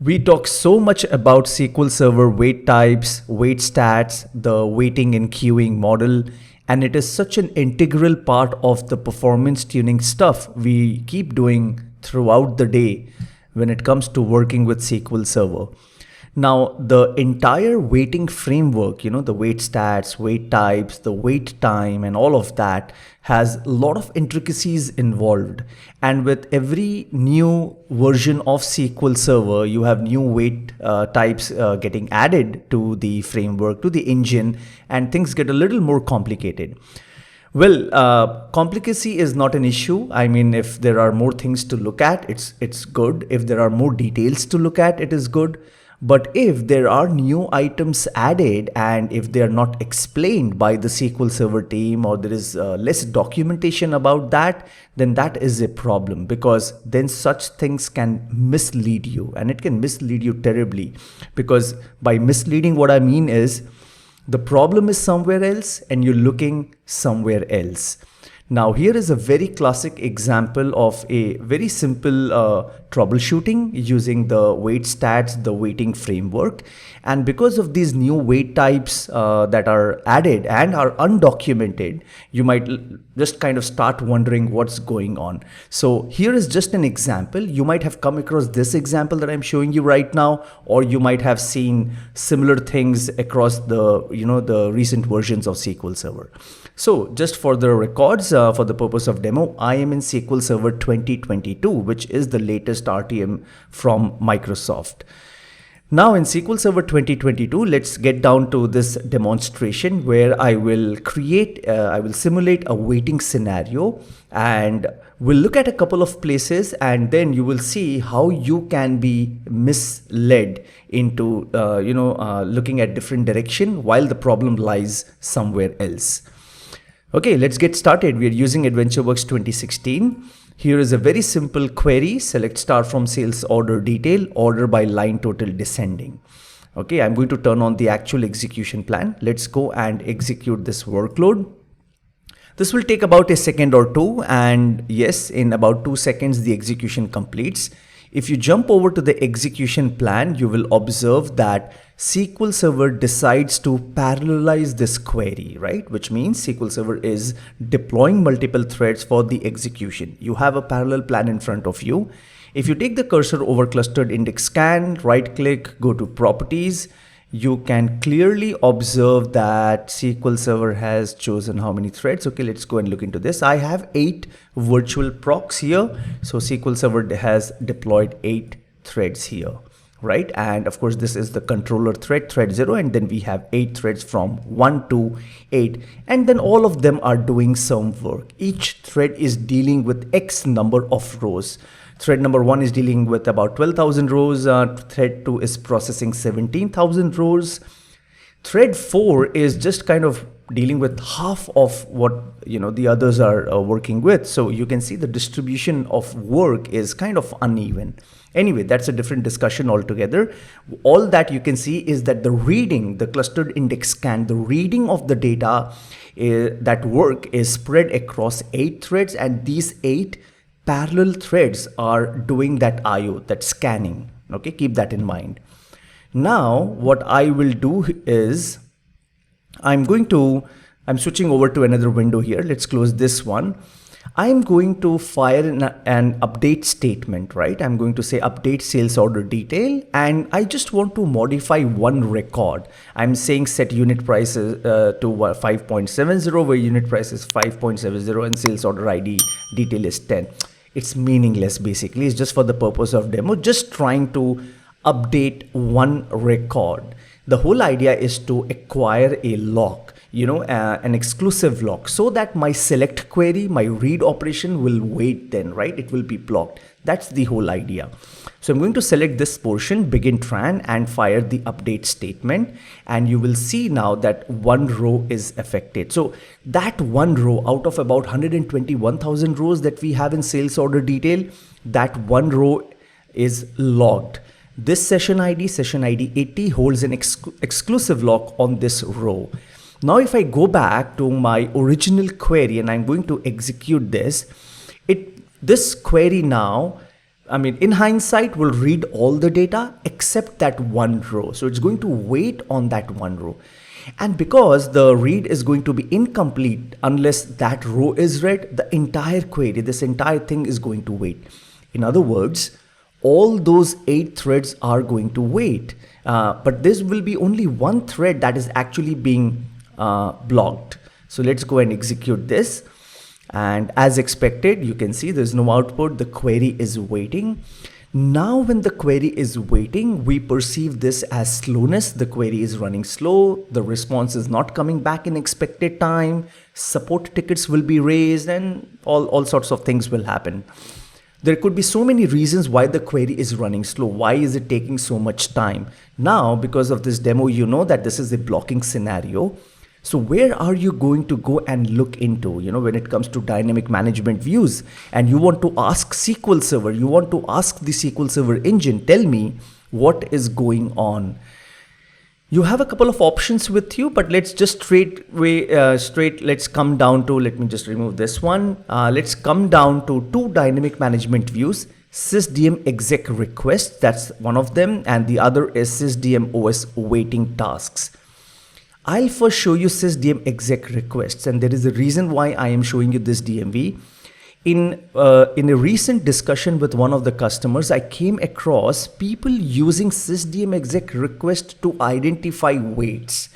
We talk so much about SQL Server wait types, wait stats, the waiting and queuing model, and it is such an integral part of the performance tuning stuff we keep doing throughout the day when it comes to working with SQL Server. Now, the entire waiting framework, the wait stats, wait types, the wait time, and all of that has a lot of intricacies involved. And with every new version of SQL Server, you have new wait types getting added to the framework, to the engine, and things get a little more complicated. Well, complicacy is not an issue. I mean, if there are more things to look at, it's good. If there are more details to look at, it is good. But if there are new items added and if they are not explained by the SQL Server team, or there is less documentation about that, then that is a problem, because then such things can mislead you, and it can mislead you terribly. Because by misleading, what I mean is the problem is somewhere else and you're looking somewhere else. Now, here is a very classic example of a very simple troubleshooting using the wait stats, the waiting framework. And because of these new wait types that are added and are undocumented, you might just kind of start wondering what's going on. So here is just an example. You might have come across this example that I'm showing you right now, or you might have seen similar things across the recent versions of SQL Server. So just for the records, for the purpose of demo, I am in SQL Server 2022, which is the latest RTM from Microsoft. Now in SQL Server 2022, let's get down to this demonstration where I will simulate a waiting scenario, and we'll look at a couple of places, and then you will see how you can be misled into, looking at different direction while the problem lies somewhere else. Okay, let's get started. We are using AdventureWorks 2016. Here is a very simple query. Select star from sales order detail, order by line total descending. Okay, I'm going to turn on the actual execution plan. Let's go and execute this workload. This will take about a second or two, and yes, in about 2 seconds, the execution completes. If you jump over to the execution plan, you will observe that SQL Server decides to parallelize this query, right? Which means SQL Server is deploying multiple threads for the execution. You have a parallel plan in front of you. If you take the cursor over clustered index scan, right click, go to properties, you can clearly observe that SQL Server has chosen how many threads. Okay, let's go and look into this. I have 8 virtual procs here. So SQL Server has deployed 8 threads here, right? And of course, this is the controller thread 0, and then we have 8 threads from 1 to 8. And then all of them are doing some work. Each thread is dealing with X number of rows. Thread number 1 is dealing with about 12,000 rows. Thread 2 is processing 17,000 rows. Thread 4 is just kind of dealing with half of what the others are working with. So you can see the distribution of work is kind of uneven. Anyway, that's a different discussion altogether. All that you can see is that the reading, the clustered index scan, the reading of the data, that work is spread across 8 threads, and these 8 parallel threads are doing that IO, that scanning. Okay, keep that in mind. Now, what I will do is I'm switching over to another window here. Let's close this one. I'm going to fire an update statement, right? I'm going to say update sales order detail, and I just want to modify one record. I'm saying set unit prices to 5.70, where unit price is 5.70 and sales order ID detail is 10. It's meaningless basically. It's just for the purpose of demo, just trying to update one record. The whole idea is to acquire a lock, an exclusive lock, so that my select query, my read operation will wait then, right? It will be blocked. That's the whole idea. So I'm going to select this portion, begin tran, and fire the update statement. And you will see now that one row is affected. So that one row out of about 121,000 rows that we have in sales order detail, that one row is logged. This session ID 80, holds an exclusive lock on this row. Now, if I go back to my original query and I'm going to execute this, this query now I mean, in hindsight, will read all the data except that one row. So it's going to wait on that one row. And because the read is going to be incomplete unless that row is read, the entire query, this entire thing is going to wait. In other words, all those 8 threads are going to wait. But this will be only one thread that is actually being blocked. So let's go and execute this. And as expected, you can see there's no output. The query is waiting. Now, when the query is waiting, we perceive this as slowness. The query is running slow. The response is not coming back in expected time. Support tickets will be raised and all sorts of things will happen. There could be so many reasons why the query is running slow. Why is it taking so much time? Now, because of this demo, you know that this is a blocking scenario. So where are you going to go and look into, when it comes to dynamic management views, and you want to ask SQL Server, you want to ask the SQL Server engine, tell me what is going on. You have a couple of options with you, but let's just let's come down to, let me just remove this one. Let's come down to 2 dynamic management views, sysdm exec request, that's one of them, and the other is sysdm OS waiting tasks. I'll first show you sysdm exec requests, and there is a reason why I am showing you this DMV. In a recent discussion with one of the customers, I came across people using sysdm exec request to identify waits.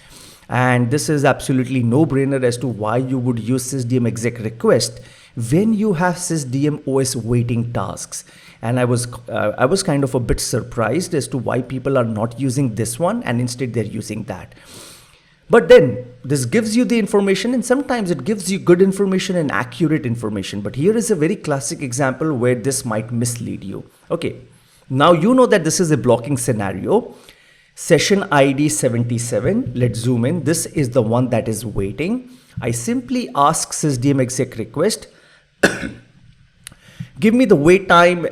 And this is absolutely no-brainer as to why you would use sysdm exec request when you have sysdm OS waiting tasks. And I was kind of a bit surprised as to why people are not using this one and instead they're using that. But then this gives you the information, and sometimes it gives you good information and accurate information. But here is a very classic example where this might mislead you. Okay, now you know that this is a blocking scenario. Session ID 77, let's zoom in. This is the one that is waiting. I simply ask sysdm exec request, give me the wait type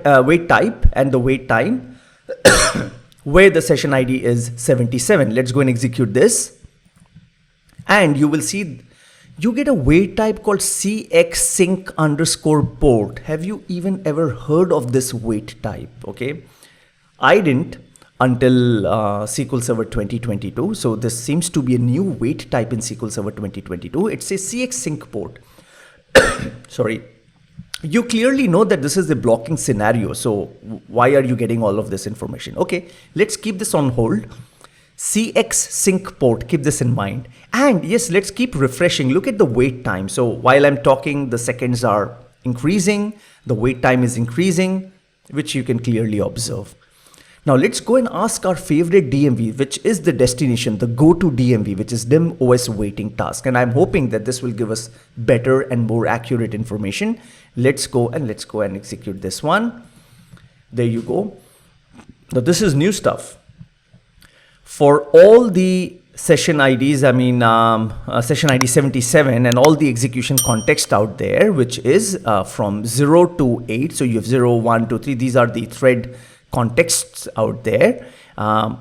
and the wait time where the session ID is 77. Let's go and execute this. And you will see you get a wait type called cxsync_port. Have you even ever heard of this wait type? Okay, I didn't until SQL Server 2022. So this seems to be a new wait type in SQL Server 2022. It's a cxsync port. Sorry. You clearly know that this is a blocking scenario. So why are you getting all of this information? Okay, let's keep this on hold. cxsync port, keep this in mind. And yes, let's keep refreshing. Look at the wait time. So while I'm talking, the seconds are increasing, the wait time is increasing, which you can clearly observe. Now let's go and ask our favorite DMV, which is the destination, the go-to DMV, which is DIM OS waiting task. And I'm hoping that this will give us better and more accurate information. Let's go and execute this one. There you go. Now this is new stuff. For all the session IDs, I mean session ID 77 and all the execution context out there, which is from 0 to 8. So you have 0, 1, 2, 3. These are the thread contexts out there.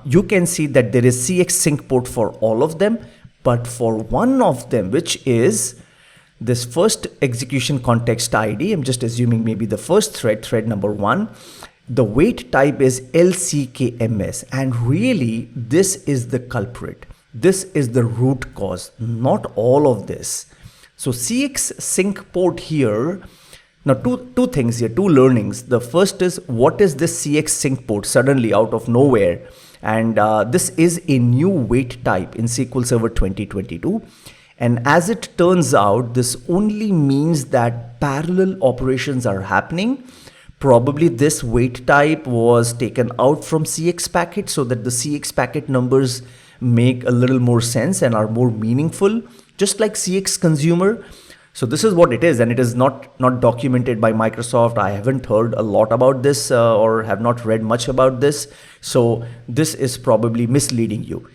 You can see that there is cxsync port for all of them. But for one of them, which is this first execution context ID, I'm just assuming maybe the first thread number 1. The wait type is LCKMS, and really this is the culprit. This is the root cause, not all of this. So cxsync port here, now two things here, two learnings. The first is, what is this cxsync port suddenly out of nowhere? And this is a new wait type in SQL Server 2022. And as it turns out, this only means that parallel operations are happening. Probably this wait type was taken out from CX packet so that the CX packet numbers make a little more sense and are more meaningful, just like CX consumer. So this is what it is, and it is not documented by Microsoft. I haven't heard a lot about this or have not read much about this. So this is probably misleading you.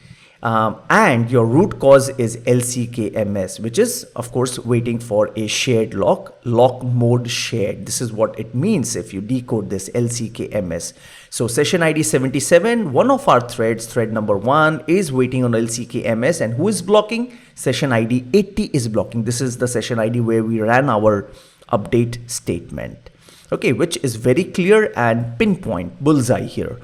And your root cause is LCKMS, which is of course waiting for a shared lock mode shared. This is what it means if you decode this LCKMS. So session ID 77, one of our threads, thread number 1, is waiting on LCKMS, and who is blocking? Session ID 80 is blocking. This is the session ID where we ran our update statement. okay, which is very clear and pinpoint bullseye here.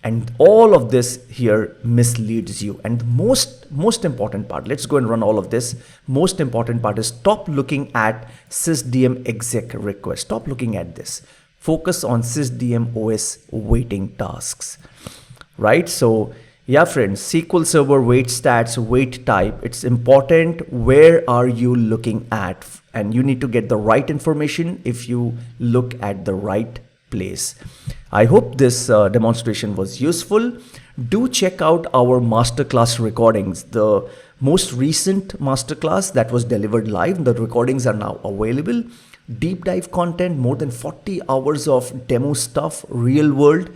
And all of this here misleads you. And the most important part, let's go and run all of this. Most important part is stop looking at sysdm exec request. Stop looking at this. Focus on sysdm OS waiting tasks, right? So yeah, friends, SQL Server wait stats, wait type, it's important. Where are you looking at? And you need to get the right information if you look at the right place. I hope this demonstration was useful. Do check out our masterclass recordings. The most recent masterclass that was delivered live, the recordings are now available. Deep dive content, more than 40 hours of demo stuff, real world.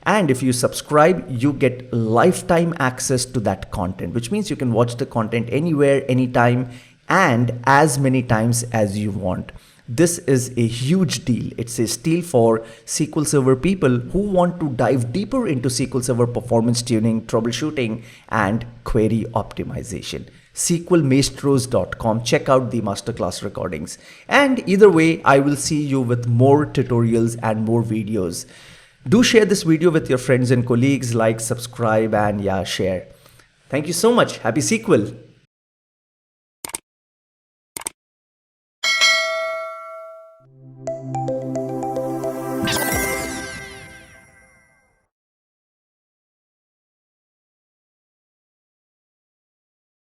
And if you subscribe, you get lifetime access to that content, which means you can watch the content anywhere, anytime, and as many times as you want. This is a huge deal. It's a steal for SQL Server people who want to dive deeper into SQL Server performance tuning, troubleshooting, and query optimization. SQLmaestros.com. Check out the masterclass recordings. And either way, I will see you with more tutorials and more videos. Do share this video with your friends and colleagues, like, subscribe, and yeah, share. Thank you so much. Happy SQL.